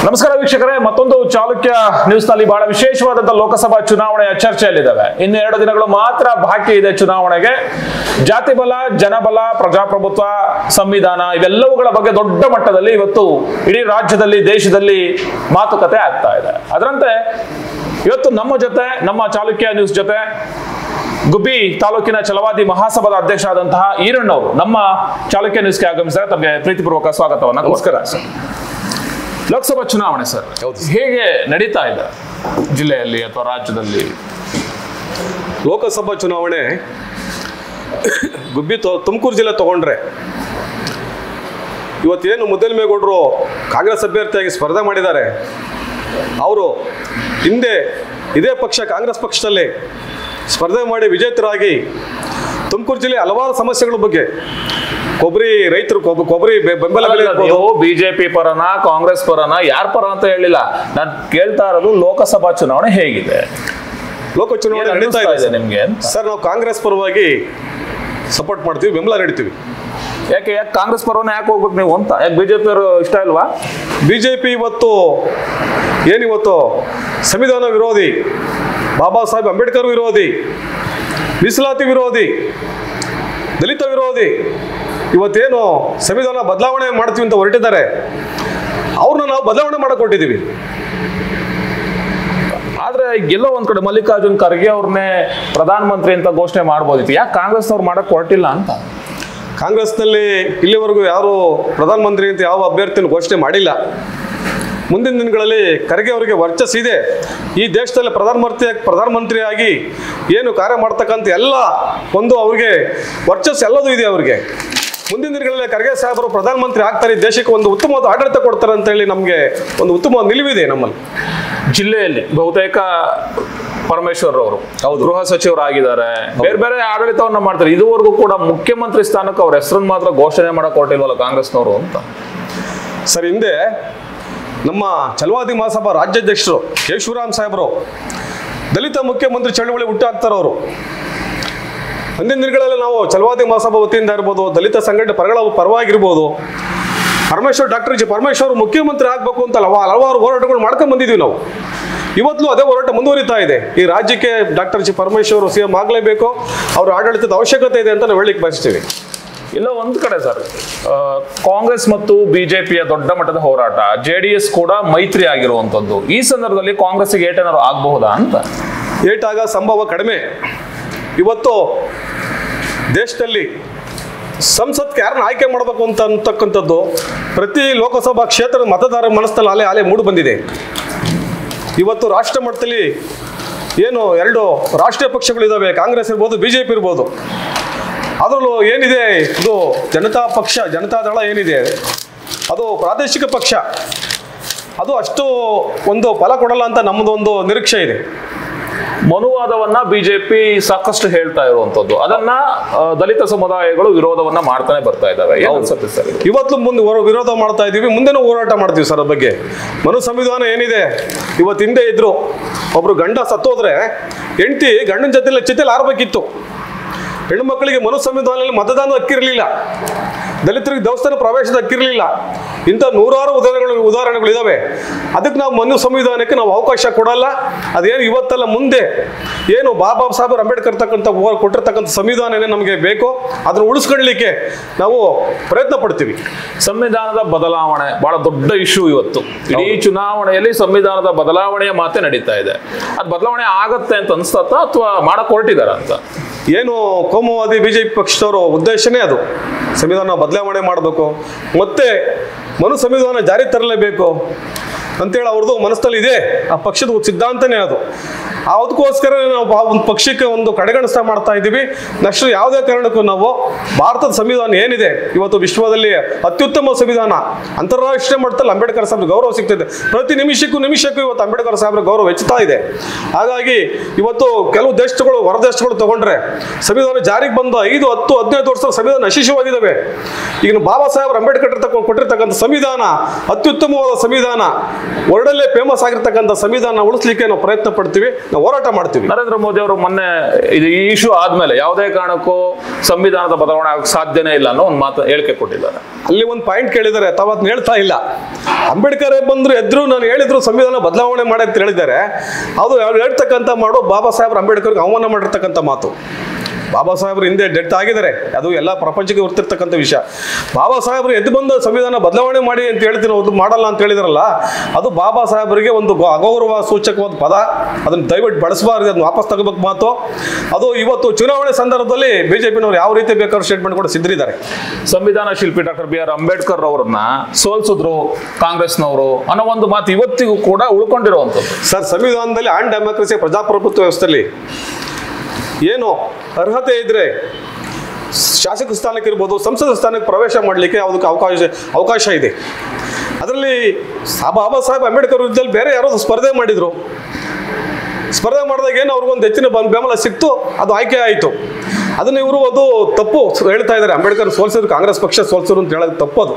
ನಮಸ್ಕಾರ ವೀಕ್ಷಕರೇ, ಮತ್ತೊಂದು ಚಾಲುಕ್ಯ ನ್ಯೂಸ್ ನಲ್ಲಿ ಬಹಳ ವಿಶೇಷವಾದಂತಹ ಲೋಕಸಭಾ ಚುನಾವಣೆಯ ಚರ್ಚೆಯಲ್ಲಿದ್ದಾವೆ. ಇನ್ನು 2 ದಿನಗಳು ಮಾತ್ರ ಬಾಕಿ ಇದೆ ಚುನಾವಣೆಗೆ. ಜಾತಿ ಬಲ, ಜನಬಲ, ಪ್ರಜಾಪ್ರಭುತ್ವ, ಸಂವಿಧಾನ ಇವೆಲ್ಲವುಗಳ ಬಗ್ಗೆ ದೊಡ್ಡ ಮಟ್ಟದಲ್ಲಿ ಇವತ್ತು ಇಡೀ ರಾಜ್ಯದಲ್ಲಿ, ದೇಶದಲ್ಲಿ ಮಾತುಕತೆ ಆಗ್ತಾ ಇದೆ. ಅದರಂತೆ ಇವತ್ತು ನಮ್ಮ ಜೊತೆ, ನಮ್ಮ ಚಾಲುಕ್ಯ ನ್ಯೂಸ್ ಜೊತೆ ಗುಬ್ಬಿ ತಾಲೂಕಿನ ಛಲವಾದಿ ಮಹಾಸಭಾದ ಅಧ್ಯಕ್ಷ ಆದಂತಹ ಈರಣ್ಣವರು ನಮ್ಮ ಚಾಲುಕ್ಯ ನ್ಯೂಸ್ಗೆ ಆಗಮಿಸಿದರೆ ತಮಗೆ ಪ್ರೀತಿಪೂರ್ವಕ ಸ್ವಾಗತವನ್ನ. ನಮಸ್ಕಾರ ಸರ್. ಲೋಕಸಭಾ ಚುನಾವಣೆ ಸರ್ ಹೇಗೆ ನಡೀತಾ ಇದೆ ಜಿಲ್ಲೆಯಲ್ಲಿ ಅಥವಾ ರಾಜ್ಯದಲ್ಲಿ? ಲೋಕಸಭಾ ಚುನಾವಣೆ ಗುಬ್ಬಿ ತುಮಕೂರು ಜಿಲ್ಲೆ ತಗೊಂಡ್ರೆ ಇವತ್ತೇನು ಮುದ್ದಲಿಮೇಗೌಡರು ಕಾಂಗ್ರೆಸ್ ಅಭ್ಯರ್ಥಿಯಾಗಿ ಸ್ಪರ್ಧೆ ಮಾಡಿದ್ದಾರೆ, ಅವರು ಹಿಂದೆ ಇದೇ ಪಕ್ಷ ಕಾಂಗ್ರೆಸ್ ಪಕ್ಷದಲ್ಲಿ ಸ್ಪರ್ಧೆ ಮಾಡಿ ವಿಜೇತರಾಗಿ ತುಮಕೂರು ಜಿಲ್ಲೆ ಹಲವಾರು ಸಮಸ್ಯೆಗಳ ಬಗ್ಗೆ, ಕೊಬ್ಬರಿ ರೈತರು ಕೊಬ್ಬರಿ ಬೆಂಬಲ ಬಿಜೆಪಿ ಪರನ ಕಾಂಗ್ರೆಸ್ ಪರನ ಯಾರ ಪರ ಅಂತ ಹೇಳಿಲ್ಲ, ನಾನು ಕೇಳ್ತಾ ಇರೋದು ಲೋಕಸಭಾ ಚುನಾವಣೆ ಹೇಗಿದೆ? ಲೋಕ ಚುನಾವಣೆ ನಡೀತಾ ಇದೆ ನಿಮ್ಗೆ ಸರ್. ನಾವು ಕಾಂಗ್ರೆಸ್ ಪರವಾಗಿ ಸಪೋರ್ಟ್ ಮಾಡ್ತೀವಿ, ಬೆಂಬಲ ನೀಡ್ತೀವಿ. ಯಾಕೆ ಕಾಂಗ್ರೆಸ್ ಪರವನ್ನ ಯಾಕೆ ಹೋಗ್ಬೇಕು ನೀವು ಅಂತ? ಯಾಕೆ ಬಿಜೆಪಿ ಅವರು ಇಷ್ಟ ಇಲ್ವಾ? ಬಿಜೆಪಿ ಏನಿವತ್ತು ಸಂವಿಧಾನ ವಿರೋಧಿ, ಬಾಬಾ ಸಾಹೇಬ್ ಅಂಬೇಡ್ಕರ್ ವಿರೋಧಿ, ಮೀಸಲಾತಿ ವಿರೋಧಿ, ದಲಿತ ವಿರೋಧಿ, ಇವತ್ತೇನು ಸಂವಿಧಾನ ಬದಲಾವಣೆ ಮಾಡ್ತೀವಿ ಅಂತ ಹೊರಟಿದ್ದಾರೆ, ಅವ್ರನ್ನ ನಾವು ಬದಲಾವಣೆ ಮಾಡಕ್ ಹೊರಟಿದ್ದೀವಿ. ಆದ್ರೆ ಎಲ್ಲೋ ಒಂದ್ ಕಡೆ ಮಲ್ಲಿಕಾರ್ಜುನ್ ಖರ್ಗೆ ಅವ್ರನ್ನೇ ಪ್ರಧಾನಮಂತ್ರಿ ಅಂತ ಘೋಷಣೆ ಮಾಡ್ಬೋದಿತ್ತು, ಯಾಕೆ ಕಾಂಗ್ರೆಸ್ ಅವ್ರು ಮಾಡಕ್ ಹೊರಟಿಲ್ಲ ಅಂತ? ಕಾಂಗ್ರೆಸ್ನಲ್ಲಿ ಇಲ್ಲಿವರೆಗೂ ಯಾರು ಪ್ರಧಾನಮಂತ್ರಿ ಅಂತ ಯಾವ ಅಭ್ಯರ್ಥಿಯನ್ನು ಘೋಷಣೆ ಮಾಡಿಲ್ಲ. ಮುಂದಿನ ದಿನಗಳಲ್ಲಿ ಖರ್ಗೆ ಅವರಿಗೆ ವರ್ಚಸ್ಸಿದೆ. ಈ ದೇಶದಲ್ಲಿ ಪ್ರಧಾನಮಂತ್ರಿಯಾಗಿ ಏನು ಕಾರ್ಯ ಮಾಡ್ತಕ್ಕಂಥ ಎಲ್ಲ ಒಂದು ಅವ್ರಿಗೆ ವರ್ಚಸ್ಸು ಎಲ್ಲದೂ ಇದೆ ಅವ್ರಿಗೆ. ಮುಂದಿನ ದಿನಗಳಲ್ಲಿ ಖರ್ಗೆ ಸಾಹೇಬರು ಪ್ರಧಾನಮಂತ್ರಿ ಆಗ್ತಾರೆ, ದೇಶಕ್ಕೆ ಒಂದು ಉತ್ತಮವಾದ ಆಡಳಿತ ಕೊಡ್ತಾರೆ ಅಂತ ಹೇಳಿ ನಮಗೆ ಒಂದು ಉತ್ತಮವಾದ ನಿಲುವಿದೆ ನಮ್ಮಲ್ಲಿ. ಜಿಲ್ಲೆಯಲ್ಲಿ ಬಹುತೇಕ ಪರಮೇಶ್ವರ್ ಅವರು ಗೃಹ ಸಚಿವರಾಗಿದ್ದಾರೆ, ಬೇರೆ ಬೇರೆ ಆಡಳಿತವನ್ನ ಮಾಡ್ತಾರೆ. ಇದುವರೆಗೂ ಕೂಡ ಮುಖ್ಯಮಂತ್ರಿ ಸ್ಥಾನಕ್ಕೆ ಅವ್ರ ಹೆಸರನ್ನು ಮಾತ್ರ ಘೋಷಣೆ ಮಾಡಕ್ ಹೊರಟಿಲ್ವಲ್ಲ ಕಾಂಗ್ರೆಸ್ನವರು ಅಂತ. ಸರ್, ಹಿಂದೆ ನಮ್ಮ ಛಲವಾದಿ ಮಹಾಸಭಾ ರಾಜ್ಯಾಧ್ಯಕ್ಷರು ಕೆ ಶಿವರಾಮ್ ಸಾಹೇಬರು ದಲಿತ ಮುಖ್ಯಮಂತ್ರಿ ಚಳವಳಿ ಹುಟ್ಟಾಕ್ತಾರೆ. ಅವರು ಮುಂದಿನ ದಿನಗಳಲ್ಲಿ ನಾವು ಛಲವಾದಿ ಮಹಾಸಭಾ ವತಿಯಿಂದ ಇರ್ಬೋದು, ದಲಿತ ಸಂಘಟನೆ ಪರವಾಗಿರ್ಬೋದು, ಡಾಕ್ಟರ್ ಜಿ ಪರಮೇಶ್ವರ್ ಮುಖ್ಯಮಂತ್ರಿ ಆಗ್ಬೇಕು ಅಂತ ಹಲವಾರು ಹೋರಾಟಗಳು ಮಾಡ್ಕೊಂಡು ಬಂದಿದ್ದೀವಿ ನಾವು. ಇವತ್ತು ಅದೇ ಹೋರಾಟ ಮುಂದುವರಿತಾ ಇದೆ. ಈ ರಾಜ್ಯಕ್ಕೆ ಡಾಕ್ಟರ್ ಜಿ ಪರಮೇಶ್ವರ್ CM ಆಗಲೇಬೇಕು, ಅವ್ರ ಆಡಳಿತದ ಅವಶ್ಯಕತೆ ಇದೆ ಅಂತ ನಾವು ಹೇಳಿಕ್ಕೆ ಬಯಸ್ತೀವಿ. ಇಲ್ಲ ಒಂದ್ ಕಡೆ ಸರ್, ಕಾಂಗ್ರೆಸ್ ಮತ್ತು ಬಿಜೆಪಿಯ ದೊಡ್ಡ ಮಟ್ಟದ ಹೋರಾಟ, JDS ಕೂಡ ಮೈತ್ರಿ ಆಗಿರುವಂತದ್ದು. ಈ ಸಂದರ್ಭದಲ್ಲಿ ಕಾಂಗ್ರೆಸ್ಗೆ ಏಟೇನಾದ್ರು ಆಗಬಹುದಾ ಅಂತ? ಏಟಾಗ ಸಂಭವ ಕಡಿಮೆ. ಇವತ್ತು ದೇಶದಲ್ಲಿ ಸಂಸತ್ಗೆ ಯಾರನ್ನ ಆಯ್ಕೆ ಮಾಡಬೇಕು ಅಂತ ಅಂತಕ್ಕಂಥದ್ದು ಪ್ರತಿ ಲೋಕಸಭಾ ಕ್ಷೇತ್ರದ ಮತದಾರರ ಮನಸ್ಸಲ್ಲಿ ಅಲೆ ಮೂಡು ಬಂದಿದೆ. ಇವತ್ತು ರಾಷ್ಟ್ರ ಮಟ್ಟದಲ್ಲಿ ಏನು 2 ರಾಷ್ಟ್ರೀಯ ಪಕ್ಷಗಳಿದ್ದಾವೆ, ಕಾಂಗ್ರೆಸ್ ಇರ್ಬೋದು, BJP ಇರ್ಬೋದು. ಅದರಲ್ಲೂ ಏನಿದೆ, ಇದು ಜನತಾದಳ ಏನಿದೆ, ಅದು ಪ್ರಾದೇಶಿಕ ಪಕ್ಷ, ಅದು ಅಷ್ಟು ಒಂದು ಫಲ ಕೊಡಲ್ಲ ಅಂತ ನಮ್ಮದೊಂದು ನಿರೀಕ್ಷೆ ಇದೆ. ಮನುವಾದವನ್ನ ಬಿಜೆಪಿ ಸಾಕಷ್ಟು ಹೇಳ್ತಾ ಇರುವಂತದ್ದು, ಅದನ್ನ ದಲಿತ ಸಮುದಾಯಗಳು ವಿರೋಧವನ್ನ ಮಾಡ್ತಾನೆ ಬರ್ತಾ ಇದ್ದಾವೆ. ಇವತ್ತು ಮುಂದೆ ವಿರೋಧ ಮಾಡ್ತಾ ಇದೀವಿ, ಮುಂದೆನೂ ಹೋರಾಟ ಮಾಡ್ತೀವಿ ಸರ್. ಅದ್ರ ಬಗ್ಗೆ ಮನು ಸಂವಿಧಾನ ಏನಿದೆ, ಇವತ್ತು ಹಿಂದೆ ಇದ್ರು ಒಬ್ರು ಗಂಡ ಸತ್ತೋದ್ರೆ ಹೆಂಡತಿ ಗಂಡನ ಜೊತೆಲಿ ಆರ್ಬೇಕಿತ್ತು. ಹೆಣ್ಣು ಮಕ್ಕಳಿಗೆ ಮನು ಸಂವಿಧಾನದಲ್ಲಿ ಮತದಾನದ ಹಕ್ಕಿರಲಿಲ್ಲ, ದಲಿತರಿಗೆ ದೇವಸ್ಥಾನ ಪ್ರವೇಶದ ಹಕ್ಕಿರಲಿಲ್ಲ. ಇಂಥ ನೂರಾರು ಉದಾಹರಣೆಗಳಿದಾವೆ. ಅದಕ್ಕೆ ನಾವು ಮನು ಸಂವಿಧಾನಕ್ಕೆ ನಾವು ಅವಕಾಶ ಕೊಡಲ್ಲ. ಅದೇನು ಇವತ್ತಲ್ಲ, ಮುಂದೆ ಏನು ಬಾಬಾ ಸಾಹೇಬ್ ಅಂಬೇಡ್ಕರ್ ಕೊಟ್ಟಿರ್ತಕ್ಕಂಥ ಸಂವಿಧಾನನೇ ನಮಗೆ ಬೇಕು, ಅದನ್ನು ಉಳಿಸ್ಕೊಳ್ಳಲಿಕ್ಕೆ ನಾವು ಪ್ರಯತ್ನ ಪಡ್ತೀವಿ. ಸಂವಿಧಾನದ ಬದಲಾವಣೆ ಬಹಳ ದೊಡ್ಡ ಇಶ್ಯೂ ಇವತ್ತು. ಇಡೀ ಚುನಾವಣೆಯಲ್ಲಿ ಸಂವಿಧಾನದ ಬದಲಾವಣೆಯ ಮಾತೆ ನಡೀತಾ ಇದೆ. ಅದು ಬದಲಾವಣೆ ಆಗತ್ತೆ ಅಂತ ಅನ್ಸ್ತತ್ತ ಅಥವಾ ಮಾಡಕ್ ಹೊರಟಿದಾರ ಅಂತ? ಏನು ಕೋಮುವಾದಿ BJP ಪಕ್ಷದವರು ಉದ್ದೇಶನೇ ಅದು, ಸಂವಿಧಾನ ಬದಲಾವಣೆ ಮಾಡಬೇಕು, ಮತ್ತೆ ಮನು ಸಂವಿಧಾನ ಜಾರಿ ತರಲೇಬೇಕು ಅಂತೇಳಿ ಅವ್ರದ್ದು ಮನಸ್ಸಲ್ಲಿ ಇದೆ. ಆ ಪಕ್ಷದ ಸಿದ್ಧಾಂತನೇ ಅದು. ಅದಕ್ಕೋಸ್ಕರ ನಾವು ಒಂದು ಪಕ್ಷಕ್ಕೆ ಒಂದು ಕಡೆಗಣಿಸ್ತಾ ಮಾಡ್ತಾ ಇದ್ದೀವಿ. ನೆಕ್ಸ್ಟ್ ಯಾವುದೇ ಕಾರಣಕ್ಕೂ ನಾವು ಭಾರತದ ಸಂವಿಧಾನ ಏನಿದೆ, ಇವತ್ತು ವಿಶ್ವದಲ್ಲಿ ಅತ್ಯುತ್ತಮ ಸಂವಿಧಾನ, ಅಂತಾರಾಷ್ಟ್ರೀಯ ಮಟ್ಟದಲ್ಲಿ ಅಂಬೇಡ್ಕರ್ ಸಾಹೇಬ್ರ ಗೌರವ ಸಿಗ್ತಿದೆ. ಪ್ರತಿ ನಿಮಿಷಕ್ಕೂ ಇವತ್ತು ಅಂಬೇಡ್ಕರ್ ಸಾಹೇಬ್ರ ಗೌರವ ಹೆಚ್ಚುತ್ತಾ ಇದೆ. ಹಾಗಾಗಿ ಇವತ್ತು ಕೆಲವು ದೇಶಗಳು, ಹೊರ ದೇಶಗಳು ತಗೊಂಡ್ರೆ ಸಂವಿಧಾನ ಜಾರಿಗೆ ಬಂದ 5, 10, 15 ವರ್ಷ ಸಂವಿಧಾನ ಅಶಿಶವಾಗಿದ್ದಾವೆ. ಈಗ ಬಾಬಾ ಸಾಹೇಬ್ ಅಂಬೇಡ್ಕರ್ ಕೊಟ್ಟಿರ್ತಕ್ಕಂಥ ಸಂವಿಧಾನ ಅತ್ಯುತ್ತಮವಾದ ಸಂವಿಧಾನ, ವರ್ಲ್ಡಲ್ಲೇ ಫೇಮಸ್ ಆಗಿರ್ತಕ್ಕಂಥ ಸಂವಿಧಾನ ಉಳಿಸ್ಲಿಕ್ಕೆ ನಾವು ಪ್ರಯತ್ನ ಪಡ್ತೀವಿ. ನಾವು ಹೋರಾಟ ಮಾಡ್ತೀವಿ. ನರೇಂದ್ರ ಮೋದಿ ಅವರು ಮೊನ್ನೆ ಇದು ಈ ಇಶ್ಯೂ ಆದ್ಮೇಲೆ ಯಾವುದೇ ಕಾರಣಕ್ಕೂ ಸಂವಿಧಾನದ ಬದಲಾವಣೆ ಆಗಕ್ಕೆ ಸಾಧ್ಯನೇ ಇಲ್ಲ ಅನ್ನೋ ಒಂದು ಮಾತು ಹೇಳಿಕೆ ಕೊಟ್ಟಿದ್ದಾರೆ. ಅಲ್ಲಿ ಒಂದು ಪಾಯಿಂಟ್ ಕೇಳಿದ್ದಾರೆ, ತಾವು ಅದನ್ನ ಹೇಳ್ತಾ ಇಲ್ಲ. ಅಂಬೇಡ್ಕರ್ ಬಂದ್ರು ಎದ್ರು ನಾನು ಹೇಳಿದ್ರು ಸಂವಿಧಾನ ಬದಲಾವಣೆ ಮಾಡಿ ಅಂತ ಹೇಳಿದ್ದಾರೆ. ಅದು ಹೇಳ್ತಕ್ಕಂಥ ಮಾಡೋ ಬಾಬಾ ಸಾಹೇಬ್ ಅಂಬೇಡ್ಕರ್ಗೆ ಅವಮಾನ ಮಾಡಿರ್ತಕ್ಕಂಥ ಮಾತು. ಬಾಬಾ ಸಾಹೇಬ್ರು ಹಿಂದೆ ಡೆತ್ ಆಗಿದ್ದಾರೆ, ಅದು ಎಲ್ಲ ಪ್ರಪಂಚಕ್ಕೆ ಗೊತ್ತಿರ್ತಕ್ಕಂಥ ವಿಷಯ. ಬಾಬಾ ಸಾಹೇಬ್ರು ಎದ್ದು ಬಂದು ಸಂವಿಧಾನ ಬದಲಾವಣೆ ಮಾಡಿ ಅಂತ ಹೇಳ್ತೀನಿ, ಅದು ಮಾಡಲ್ಲ ಅಂತ ಹೇಳಿದ್ರಲ್ಲ, ಅದು ಬಾಬಾ ಸಾಹೇಬರಿಗೆ ಒಂದು ಅಗೌರವ ಸೂಚಕವಾದ ಪದ. ಅದನ್ನು ದಯವಿಟ್ಟು ಬಳಸಬಾರ್ದು, ಅದನ್ನ ವಾಪಸ್ ತಗೋಬೇಕು ಮಾತು. ಅದು ಇವತ್ತು ಚುನಾವಣೆ ಸಂದರ್ಭದಲ್ಲಿ ಬಿಜೆಪಿನವರು ಯಾವ ರೀತಿ ಬೇಕಾದ್ರೂ ಸ್ಟೇಟ್ಮೆಂಟ್ ಕೂಡ ಸಿದ್ಧರಿದ್ದಾರೆ. ಸಂವಿಧಾನ ಶಿಲ್ಪಿ ಡಾಕ್ಟರ್ BR ಅಂಬೇಡ್ಕರ್ ಅವರನ್ನ ಸೋಲ್ಸಿದ್ರು ಕಾಂಗ್ರೆಸ್ನವರು ಅನ್ನೋ ಒಂದು ಮಾತು ಇವತ್ತಿಗೂ ಕೂಡ ಉಳ್ಕೊಂಡಿರುವಂಥದ್ದು. ಸರ್, ಸಂವಿಧಾನದಲ್ಲಿ ಆನ್ ಡೆಮೋಕ್ರಸಿ ಪ್ರಜಾಪ್ರಭುತ್ವ ವ್ಯವಸ್ಥೆಯಲ್ಲಿ ಏನು ಅರ್ಹತೆ ಇದ್ರೆ ಶಾಸಕ ಸ್ಥಾನಕ್ಕೆ ಇರ್ಬೋದು, ಸಂಸದ ಸ್ಥಾನಕ್ಕೆ ಪ್ರವೇಶ ಮಾಡಲಿಕ್ಕೆ ಅದಕ್ಕೆ ಅವಕಾಶ ಇದೆ. ಅದರಲ್ಲಿ ಬಾಬಾ ಸಾಹೇಬ್ ಅಂಬೇಡ್ಕರ್ ವಿರುದ್ಧದಲ್ಲಿ ಬೇರೆ ಯಾರೋ ಸ್ಪರ್ಧೆ ಮಾಡಿದ್ರು. ಸ್ಪರ್ಧೆ ಮಾಡಿದಾಗ ಏನು ಅವ್ರಿಗೊಂದು ಹೆಚ್ಚಿನ ಬೆಂಬಲ ಸಿಕ್ತು, ಅದು ಆಯ್ಕೆ ಆಯಿತು. ಅದನ್ನ ಇವರು ಅದು ತಪ್ಪು ಹೇಳ್ತಾ ಇದ್ದಾರೆ. ಅಂಬೇಡ್ಕರ್ ಸೋಲ್ಸಿದ್ರು, ಕಾಂಗ್ರೆಸ್ ಪಕ್ಷ ಸೋಲ್ಸಿದ್ರು ಅಂತ ಹೇಳೋದು ತಪ್ಪದು.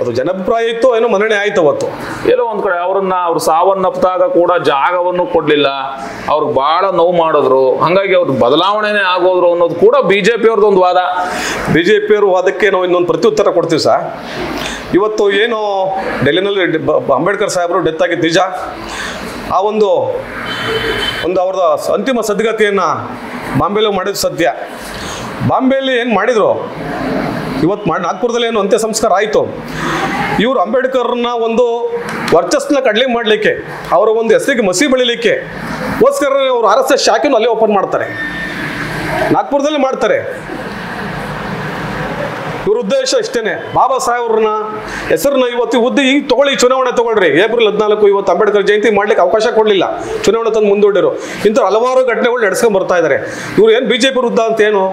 ಅದು ಜನಾಭಿಪ್ರಾಯ ಇತ್ತು, ಏನೋ ಮನ್ನಣೆ ಆಯ್ತು ಅವತ್ತು. ಎಲ್ಲೋ ಒಂದ್ ಕಡೆ ಅವ್ರು ಸಾವನ್ನಪ್ಪಿದಾಗ ಕೂಡ ಜಾಗವನ್ನು ಕೊಡ್ಲಿಲ್ಲ, ಅವ್ರಿಗೆ ಬಹಳ ನೋವು ಮಾಡಿದ್ರು, ಹಂಗಾಗಿ ಅವ್ರ ಬದಲಾವಣೆನೇ ಆಗೋದ್ರು ಅನ್ನೋದು ಕೂಡ ಬಿಜೆಪಿ ಅವ್ರದ್ದು ಒಂದು ವಾದ. ಬಿಜೆಪಿಯವರು ವಾದಕ್ಕೆ ನಾವು ಇನ್ನೊಂದು ಪ್ರತ್ಯುತ್ತರ ಕೊಡ್ತೀವಿ ಸರ್. ಇವತ್ತು ಏನು ಡೆಲ್ಲಿನಲ್ಲಿ ಅಂಬೇಡ್ಕರ್ ಸಾಹೇಬರು ಡೆತ್ ಆಗಿದ್ದು ನಿಜ. ಆ ಒಂದು ಅವ್ರದ ಅಂತಿಮ ಸದ್ಗತಿಯನ್ನು ಬಾಂಬೆಲಿ ಮಾಡಿದ್ದು ಸತ್ಯ. ಬಾಂಬೆಯಲ್ಲಿ ಏನು ಮಾಡಿದ್ರು, ಇವತ್ತು ನಾಗ್ಪುರದಲ್ಲಿ ಏನು ಅಂತ್ಯ ಸಂಸ್ಕಾರ ಆಯಿತು. ಇವರು ಅಂಬೇಡ್ಕರ್ನ ಒಂದು ವರ್ಚಸ್ನ ಕಡ್ಲಿ ಮಾಡಲಿಕ್ಕೆ, ಅವರ ಒಂದು ಹೆಸರಿಗೆ ಮಸಿ ಬೆಳಿಲಿಕ್ಕೆ ಗೋಸ್ಕರ ಅವರು RSS ಶಾಖೆಯನ್ನು ಅಲ್ಲೇ ಓಪನ್ ಮಾಡ್ತಾರೆ, ನಾಗ್ಪುರದಲ್ಲಿ ಮಾಡ್ತಾರೆ. ಇವ್ರ ಉದ್ದೇಶ ಇಷ್ಟೇನೆ. ಬಾಬಾ ಸಾಹೇಬ್ರನ್ನ ಹೆಸರನ್ನ ಇವತ್ತು ಈಗ ತಗೊಳ್ಳಿ, ಚುನಾವಣೆ ತಗೊಳ್ರಿ. ಏಪ್ರಿಲ್ 14 ಇವತ್ತು ಅಂಬೇಡ್ಕರ್ ಜಯಂತಿ ಮಾಡ್ಲಿಕ್ಕೆ ಅವಕಾಶ ಕೊಡಲಿಲ್ಲ, ಚುನಾವಣೆ ತಂದು ಮುಂದೂಡಿರು. ಇಂಥ ಹಲವಾರು ಘಟನೆಗಳು ನಡೆಸ್ಕೊಂಡು ಬರ್ತಾ ಇದ್ದಾರೆ. ಇವ್ರು ಏನು ಬಿಜೆಪಿ ವಿರುದ್ಧ ಅಂತ ಏನು,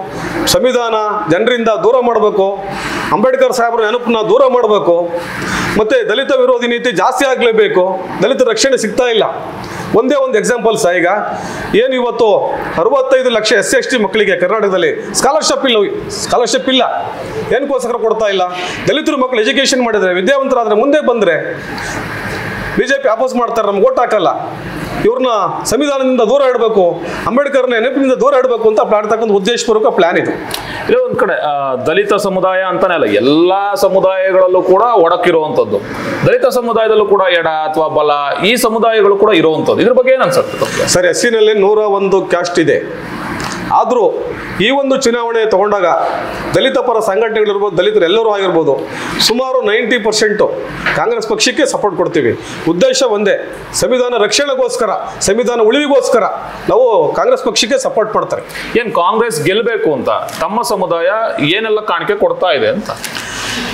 ಸಂವಿಧಾನ ಜನರಿಂದ ದೂರ ಮಾಡಬೇಕು, ಅಂಬೇಡ್ಕರ್ ಸಾಹೇಬ್ರ ನೆನಪನ್ನ ದೂರ ಮಾಡಬೇಕು, ಮತ್ತೆ ದಲಿತ ವಿರೋಧಿ ನೀತಿ ಜಾಸ್ತಿ ಆಗಲೇಬೇಕು, ದಲಿತ ರಕ್ಷಣೆ ಸಿಗ್ತಾ ಇಲ್ಲ. ಒಂದೇ ಒಂದು ಎಕ್ಸಾಂಪಲ್ ಸಹ, ಈಗ ಏನು ಇವತ್ತು 65 ಲಕ್ಷ SC/ST ಮಕ್ಕಳಿಗೆ ಕರ್ನಾಟಕದಲ್ಲಿ ಸ್ಕಾಲರ್ಶಿಪ್ ಇಲ್ಲ. ಏನಕ್ಕೋಸ್ಕರ ಕೊಡ್ತಾ ಇಲ್ಲ? ದಲಿತರು ಮಕ್ಕಳು ಎಜುಕೇಶನ್ ಮಾಡಿದ್ರೆ, ವಿದ್ಯಾವಂತರಾದ್ರೆ, ಮುಂದೆ ಬಂದ್ರೆ ಬಿಜೆಪಿ ವಾಪಸ್ ಮಾಡ್ತಾರೆ, ನಮ್ಗೆ ಓಟ್ ಹಾಕಲ್ಲ. ಇವ್ರನ್ನ ಸಂವಿಧಾನದಿಂದ ದೂರ ಇಡಬೇಕು, ಅಂಬೇಡ್ಕರ್ನ ನೆನಪಿನಿಂದ ದೂರ ಇಡಬೇಕು ಅಂತ ಮಾಡ್ತಕ್ಕಂಥ ಉದ್ದೇಶಪೂರ್ವಕ ಪ್ಲಾನ್ ಇದು. ಇಲ್ಲೇ ಒಂದ್ ಕಡೆ ದಲಿತ ಸಮುದಾಯ ಅಂತಾನೆ ಅಲ್ಲ, ಎಲ್ಲಾ ಸಮುದಾಯಗಳಲ್ಲೂ ಕೂಡ ಒಡಕಿರುವಂತದ್ದು. ದಲಿತ ಸಮುದಾಯದಲ್ಲೂ ಕೂಡ ಎಡ ಅಥವಾ ಬಲ, ಈ ಸಮುದಾಯಗಳು ಕೂಡ ಇರುವಂತದ್ದು. ಇದ್ರ ಬಗ್ಗೆ ಏನ್ ಅನ್ಸುತ್ತೆ ಸರ್? SC-ನಲ್ಲಿ 101 ಕ್ಯಾಸ್ಟ್ ಇದೆ. ಆದರೂ ಈ ಒಂದು ಚುನಾವಣೆ ತಗೊಂಡಾಗ ದಲಿತ ಪರ ಸಂಘಟನೆಗಳಿರ್ಬೋದು, ದಲಿತರು ಎಲ್ಲರೂ ಆಗಿರ್ಬೋದು, ಸುಮಾರು 90% ಕಾಂಗ್ರೆಸ್ ಪಕ್ಷಕ್ಕೆ ಸಪೋರ್ಟ್ ಕೊಡ್ತೀವಿ. ಉದ್ದೇಶ ಒಂದೇ, ಸಂವಿಧಾನ ರಕ್ಷಣೆಗೋಸ್ಕರ, ಸಂವಿಧಾನ ಉಳಿವಿಗೋಸ್ಕರ ನಾವು ಕಾಂಗ್ರೆಸ್ ಪಕ್ಷಕ್ಕೆ ಸಪೋರ್ಟ್ ಮಾಡ್ತಾರೆ. ಏನ್ ಕಾಂಗ್ರೆಸ್ ಗೆಲ್ಲಬೇಕು ಅಂತ ತಮ್ಮ ಸಮುದಾಯ ಏನೆಲ್ಲ ಕಾಣಿಕೆ ಕೊಡ್ತಾ ಇದೆ ಅಂತ?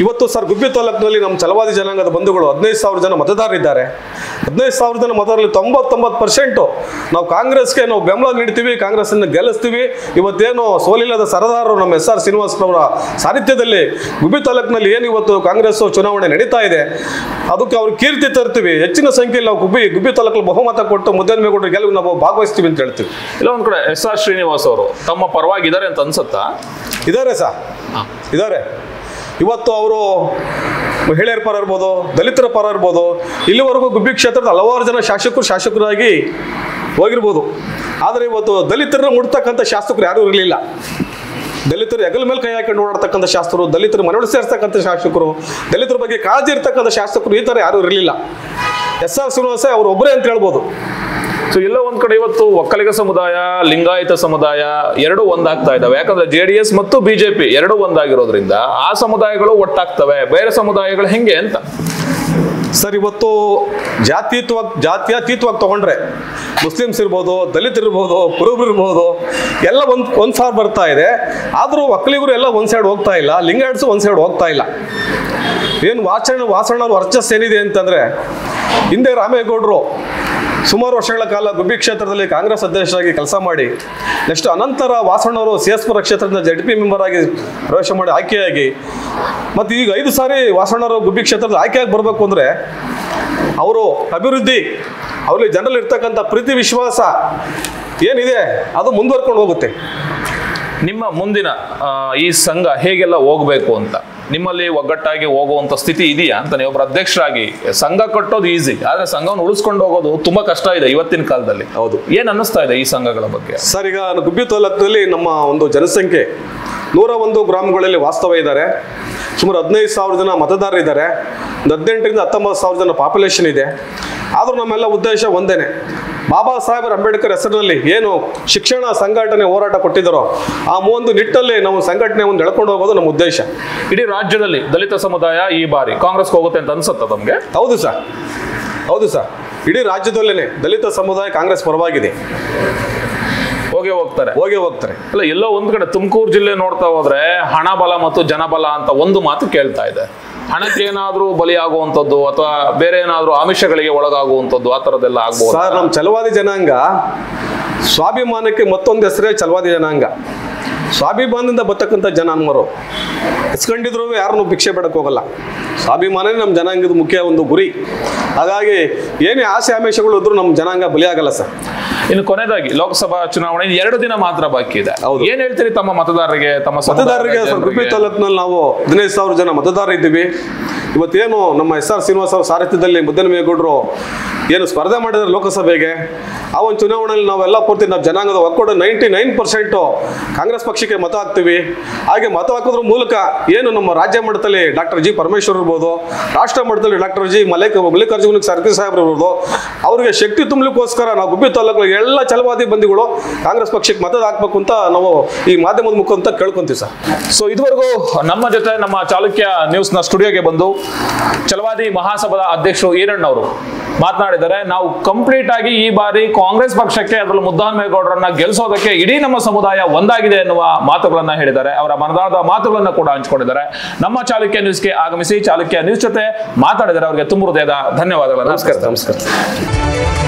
ಇವತ್ತು ಸರ್, ಗುಬ್ಬಿ ತಾಲೂಕಿನಲ್ಲಿ ನಮ್ಮ ಛಲವಾದಿ ಜನಾಂಗದ ಬಂಧುಗಳು 15,000 ಜನ ಮತದಾರರಿದ್ದಾರೆ. 15,000 ಜನ ಮತದಾರರಲ್ಲಿ 99% ನಾವು ಕಾಂಗ್ರೆಸ್ಗೆ ನಾವು ಬೆಂಬಲ ನೀಡ್ತೀವಿ, ಕಾಂಗ್ರೆಸ್ಸನ್ನು ಗೆಲ್ಲಿಸ್ತೀವಿ. ಇವತ್ತೇನು ಸೋಲಿಲ್ಲದ ಸರದಾರರು ನಮ್ಮ SR ಶ್ರೀನಿವಾಸರವರ ಸಾರಥ್ಯದಲ್ಲಿ ಗುಬ್ಬಿ ತಾಲೂಕಿನಲ್ಲಿ ಏನು ಇವತ್ತು ಕಾಂಗ್ರೆಸ್ ಚುನಾವಣೆ ನಡೀತಾ ಇದೆ, ಅದಕ್ಕೆ ಅವ್ರು ಕೀರ್ತಿ ತರ್ತೀವಿ. ಹೆಚ್ಚಿನ ಸಂಖ್ಯೆಯಲ್ಲಿ ನಾವು ಗುಬ್ಬಿ ತಾಲೂಕಲ್ಲಿ ಬಹುಮತ ಕೊಟ್ಟು ಮುದ್ದನ್ಮೆ ಕೊಟ್ಟು ಗೆಲುವು ನಾವು ಭಾಗವಹಿಸ್ತೀವಿ ಅಂತ ಹೇಳ್ತೀವಿ. ಇಲ್ಲ ಒಂದ್ ಕಡೆ SR ಶ್ರೀನಿವಾಸ್ ಅವರು ತಮ್ಮ ಪರವಾಗಿದ್ದಾರೆ ಅಂತ ಅನ್ಸುತ್ತಾ? ಇದ್ದಾರೆ ಸರ್, ಇದ್ದಾರೆ. ಇವತ್ತು ಅವರು ಮಹಿಳೆಯರ ಪರ ಇರ್ಬೋದು, ದಲಿತರ ಪರ ಇರ್ಬೋದು. ಇಲ್ಲಿವರೆಗೂ ಗುಬ್ಬಿ ಕ್ಷೇತ್ರದ ಹಲವಾರು ಜನ ಶಾಸಕರಾಗಿ ಹೋಗಿರ್ಬೋದು. ಆದರೆ ಇವತ್ತು ದಲಿತರನ್ನ ಮುಡ್ತಕ್ಕಂಥ ಶಾಸಕರು ಯಾರೂ ಇರಲಿಲ್ಲ. ದಲಿತರು ಹೆಗಲ ಮೇಲೆ ಕೈ ಹಾಕೊಂಡು ಓಡಾಡ್ತಕ್ಕಂಥ ಶಾಸಕರು, ದಲಿತರು ಮನವೊಲಿಸಿ ಸೇರ್ತಕ್ಕಂಥ ಶಾಸಕರು, ದಲಿತರ ಬಗ್ಗೆ ಕಾಳಜಿ ಇರ್ತಕ್ಕಂಥ ಶಾಸಕರು ಈ ಥರ ಯಾರೂ ಇರಲಿಲ್ಲ. SR ಶ್ರೀನಿವಾಸ ಅವರು ಒಬ್ಬರೇ ಅಂತ ಹೇಳ್ಬೋದು. ಸೊ ಎಲ್ಲ ಒಂದ್ ಕಡೆ ಇವತ್ತು ಒಕ್ಕಲಿಗ ಸಮುದಾಯ, ಲಿಂಗಾಯತ ಸಮುದಾಯ ಎರಡೂ ಒಂದಾಗ್ತಾ ಇದಾವೆ. ಯಾಕಂದ್ರೆ JDS ಮತ್ತು ಬಿಜೆಪಿ ಎರಡೂ ಒಂದಾಗಿರೋದ್ರಿಂದ ಆ ಸಮುದಾಯಗಳು ಒಟ್ಟಾಗ್ತವೆ. ಬೇರೆ ಸಮುದಾಯಗಳು ಹೆಂಗೆ ಅಂತ ಸರ್, ಇವತ್ತು ಜಾತ್ಯತೀತವಾಗಿ ತಗೊಂಡ್ರೆ ಮುಸ್ಲಿಮ್ಸ್ ಇರ್ಬೋದು, ದಲಿತರಿರ್ಬೋದು, ಕುರುಬರು ಇರ್ಬೋದು, ಎಲ್ಲ ಒಂದು ಸಾರ್ ಬರ್ತಾ ಇದೆ. ಆದರೂ ಒಕ್ಕಲಿಗರು ಎಲ್ಲ ಒಂದು ಸೈಡ್ ಹೋಗ್ತಾ ಇಲ್ಲ, ಲಿಂಗಾಯಟ್ಸು ಒಂದು ಸೈಡ್ ಹೋಗ್ತಾ ಇಲ್ಲ. ಏನು ವಾಸಣ್ಣ ವರ್ಚಸ್ ಏನಿದೆ ಅಂತಂದ್ರೆ, ಹಿಂದೆ ರಾಮೇಗೌಡರು ಸುಮಾರು ವರ್ಷಗಳ ಕಾಲ ಗುಬ್ಬಿ ಕ್ಷೇತ್ರದಲ್ಲಿ ಕಾಂಗ್ರೆಸ್ ಅಧ್ಯಕ್ಷರಾಗಿ ಕೆಲಸ ಮಾಡಿ, ನೆಕ್ಸ್ಟ್ ಅನಂತರ ವಾಸಣ್ಣವರು CS ಪುರ ಕ್ಷೇತ್ರದಿಂದ ZP ಮೆಂಬರ್ ಆಗಿ ಪ್ರವೇಶ ಮಾಡಿ ಆಯ್ಕೆಯಾಗಿ, ಮತ್ತು ಈಗ 5 ಸಾರಿ ವಾಸಣ್ಣವರು ಗುಬ್ಬಿ ಕ್ಷೇತ್ರದ ಆಯ್ಕೆಯಾಗಿ ಬರಬೇಕು ಅಂದರೆ ಅವರು ಅಭಿವೃದ್ಧಿ, ಅವರಲ್ಲಿ ಜನರಲ್ಲಿ ಇರ್ತಕ್ಕಂಥ ಪ್ರೀತಿ ವಿಶ್ವಾಸ ಏನಿದೆ ಅದು ಮುಂದುವರ್ಕೊಂಡು ಹೋಗುತ್ತೆ. ನಿಮ್ಮ ಮುಂದಿನ ಈ ಸಂಘ ಹೇಗೆಲ್ಲ ಹೋಗ್ಬೇಕು ಅಂತ ನಿಮ್ಮಲ್ಲಿ ಒಗ್ಗಟ್ಟಾಗಿ ಹೋಗುವಂತ ಸ್ಥಿತಿ ಇದೆಯಾ ಅಂತ? ನೀವು ಒಬ್ಬರು ಅಧ್ಯಕ್ಷರಾಗಿ ಸಂಘ ಕಟ್ಟೋದು ಈಸಿ, ಆದ್ರೆ ಸಂಘವನ್ನು ಉಳಿಸ್ಕೊಂಡು ಹೋಗೋದು ತುಂಬಾ ಕಷ್ಟ ಇದೆ ಇವತ್ತಿನ ಕಾಲದಲ್ಲಿ. ಹೌದು. ಏನ್ ಅನ್ನಿಸ್ತಾ ಇದೆ ಈ ಸಂಘಗಳ ಬಗ್ಗೆ? ಸರ್, ಈಗ ಗುಬ್ಬಿ ತಾಲೂಕಿನಲ್ಲಿ ನಮ್ಮ ಒಂದು ಜನಸಂಖ್ಯೆ 101 ಗ್ರಾಮಗಳಲ್ಲಿ ವಾಸ್ತವ ಇದ್ದಾರೆ. ಸುಮಾರು 15,000 ಜನ ಮತದಾರರಿದ್ದಾರೆ. 18ರಿಂದ 19,000 ಜನ ಪಾಪ್ಯುಲೇಷನ್ ಇದೆ. ಆದರೂ ನಮ್ಮೆಲ್ಲ ಉದ್ದೇಶ ಒಂದೇನೆ. ಬಾಬಾ ಸಾಹೇಬ್ ಅಂಬೇಡ್ಕರ್ ಹೆಸರಿನಲ್ಲಿ ಏನು ಶಿಕ್ಷಣ ಸಂಘಟನೆ ಹೋರಾಟ ಕೊಟ್ಟಿದ್ದಾರೋ ಆ ಒಂದು ನಿಟ್ಟಲ್ಲಿ ನಾವು ಸಂಘಟನೆ ಒಂದು ಎಳ್ಕೊಂಡು ಹೋಗೋದು ನಮ್ಮ ಉದ್ದೇಶ. ಇಡೀ ರಾಜ್ಯದಲ್ಲಿ ದಲಿತ ಸಮುದಾಯ ಈ ಬಾರಿ ಕಾಂಗ್ರೆಸ್ಗೆ ಹೋಗುತ್ತೆ ಅಂತ ಅನ್ಸುತ್ತೆ ತಮಗೆ? ಹೌದು ಸರ್, ಹೌದು ಸರ್. ಇಡೀ ರಾಜ್ಯದಲ್ಲೇನೆ ದಲಿತ ಸಮುದಾಯ ಕಾಂಗ್ರೆಸ್ ಪರವಾಗಿದೆ. ಹೋಗೇ ಹೋಗ್ತಾರೆ. ಅಲ್ಲ, ಎಲ್ಲೋ ಒಂದ್ ಕಡೆ ತುಮಕೂರು ಜಿಲ್ಲೆ ನೋಡ್ತಾ ಹೋದ್ರೆ ಹಣ ಬಲ ಮತ್ತು ಜನಬಲ ಅಂತ ಒಂದು ಮಾತು ಕೇಳ್ತಾ ಇದೆ. ಹಣಕ್ಕೆ ಏನಾದ್ರೂ ಬಲಿ ಆಗುವಂಥದ್ದು ಅಥವಾ ಬೇರೆ ಏನಾದ್ರೂ ಆಮಿಷಗಳಿಗೆ ಒಳಗಾಗುವಂಥದ್ದು ಆ ತರದೆಲ್ಲ ಆಗ್ಬೋದು ಸರ್? ನಮ್ಮ ಛಲವಾದಿ ಜನಾಂಗ ಸ್ವಾಭಿಮಾನಕ್ಕೆ ಮತ್ತೊಂದು ಹೆಸರೇ ಛಲವಾದಿ ಜನಾಂಗ. ಸ್ವಾಭಿಮಾನದಿಂದ ಬರ್ತಕ್ಕಂಥ ಜನ ಅನ್ಮರು ಎಸ್ಕೊಂಡಿದ್ರು ಯಾರನ್ನು ಭಿಕ್ಷೆ ಬೇಡಕ್ಕೆ ಹೋಗಲ್ಲ. ಸ್ವಾಭಿಮಾನನೇ ನಮ್ಮ ಜನಾಂಗದ ಮುಖ್ಯ ಒಂದು ಗುರಿ. ಹಾಗಾಗಿ ಏನೇ ಆಸೆ ಆಮಿಷಗಳು ಇದ್ರೂ ನಮ್ಮ ಜನಾಂಗ ಬಲಿಯಾಗಲ್ಲ ಸರ್. ಇನ್ನು ಕೊನೆಯದಾಗಿ ಲೋಕಸಭಾ ಚುನಾವಣೆ 2 ದಿನ ಮಾತ್ರ ಬಾಕಿ ಇದೆ. ಏನ್ ಹೇಳ್ತೀರಿ ತಮ್ಮ ಮತದಾರರಿಗೆ, ತಮ್ಮ ಮತದಾರರಿಗೆ? ಗುಬ್ಬಿ ತಾಲೂಕಿನಲ್ಲಿ ನಾವು 15,000 ಜನ ಮತದಾರರು ಇದ್ದೀವಿ. ಇವತ್ತೇನು ನಮ್ಮ SR ಶ್ರೀನಿವಾಸ್ ಅವರ ಸಾರಥ್ಯದಲ್ಲಿ ಮುದ್ದನಮೇಗೌಡರು ಏನು ಸ್ಪರ್ಧೆ ಮಾಡಿದ್ದಾರೆ ಲೋಕಸಭೆಗೆ, ಆ ಒಂದು ಚುನಾವಣೆಯಲ್ಲಿ ನಾವೆಲ್ಲ ಪೂರ್ತಿ ನಾವು ಜನಾಂಗದ ಒಕ್ಕೂಟ 99% ಕಾಂಗ್ರೆಸ್ ಪಕ್ಷಕ್ಕೆ ಮತ ಹಾಕ್ತೀವಿ. ಹಾಗೆ ಮತ ಹಾಕೋದ್ರ ಮೂಲಕ ಏನು ನಮ್ಮ ರಾಜ್ಯ ಮಟ್ಟದಲ್ಲಿ ಡಾಕ್ಟರ್ ಜಿ ಪರಮೇಶ್ವರ್ ಇರ್ಬೋದು, ರಾಷ್ಟ್ರ ಮಟ್ಟದಲ್ಲಿ ಡಾಕ್ಟರ್ ಜಿ ಮಲ್ಲಿಕಾರ್ಜುನ ಖರ್ಗೆ ಸಾಹೇಬ್ರು ಇರ್ಬೋದು, ಅವರಿಗೆ ಶಕ್ತಿ ತುಂಬಲಿಕ್ಕೋಸ್ಕರ ನಾವು ಗುಬ್ಬಿ ತಾಲೂಕಿನ ಎಲ್ಲ ಛಲವಾದಿ ಬಂದಿಗಳು ಕಾಂಗ್ರೆಸ್ ಪಕ್ಷಕ್ಕೆ ಮತ ಹಾಕ್ಬೇಕು ಅಂತ ನಾವು ಈ ಮಾಧ್ಯಮದ ಮುಖಾಂತರ ಕೇಳ್ಕೊಂತೀವಿ ಸರ್. ಸೊ ಇದುವರೆಗೂ ನಮ್ಮ ಜೊತೆ ನಮ್ಮ ಚಾಲುಕ್ಯ ನ್ಯೂಸ್ನ ಸ್ಟುಡಿಯೋಗೆ ಬಂದು ಛಲವಾದಿ ಮಹಾಸಭಾದ ಅಧ್ಯಕ್ಷರು ಈರಣ್ಣವರು ಮಾತನಾಡಿದ್ದಾರೆ. ನಾವು ಕಂಪ್ಲೀಟ್ ಆಗಿ ಈ ಬಾರಿ ಕಾಂಗ್ರೆಸ್ ಪಕ್ಷಕ್ಕೆ ಅದರಲ್ಲೂ ಮುದ್ದಹನುಮೇಗೌಡರನ್ನ ಗೆಲ್ಲಿಸೋದಕ್ಕೆ ಇಡೀ ನಮ್ಮ ಸಮುದಾಯ ಒಂದಾಗಿದೆ ಎನ್ನುವ ಮಾತುಗಳನ್ನ ಹೇಳಿದ್ದಾರೆ. ಅವರ ಮನದಾಳದ ಮಾತುಗಳನ್ನ ಕೂಡ ಹಂಚಿಕೊಂಡಿದ್ದಾರೆ. ನಮ್ಮ ಚಾಲುಕ್ಯ ನ್ಯೂಸ್ಗೆ ಆಗಮಿಸಿ ಚಾಲುಕ್ಯ ನ್ಯೂಸ್ ಜೊತೆ ಮಾತಾಡಿದರೆ ಅವರಿಗೆ ತುಂಬ ಹೃದಯದ ಧನ್ಯವಾದಗಳು. ನಮಸ್ಕಾರ.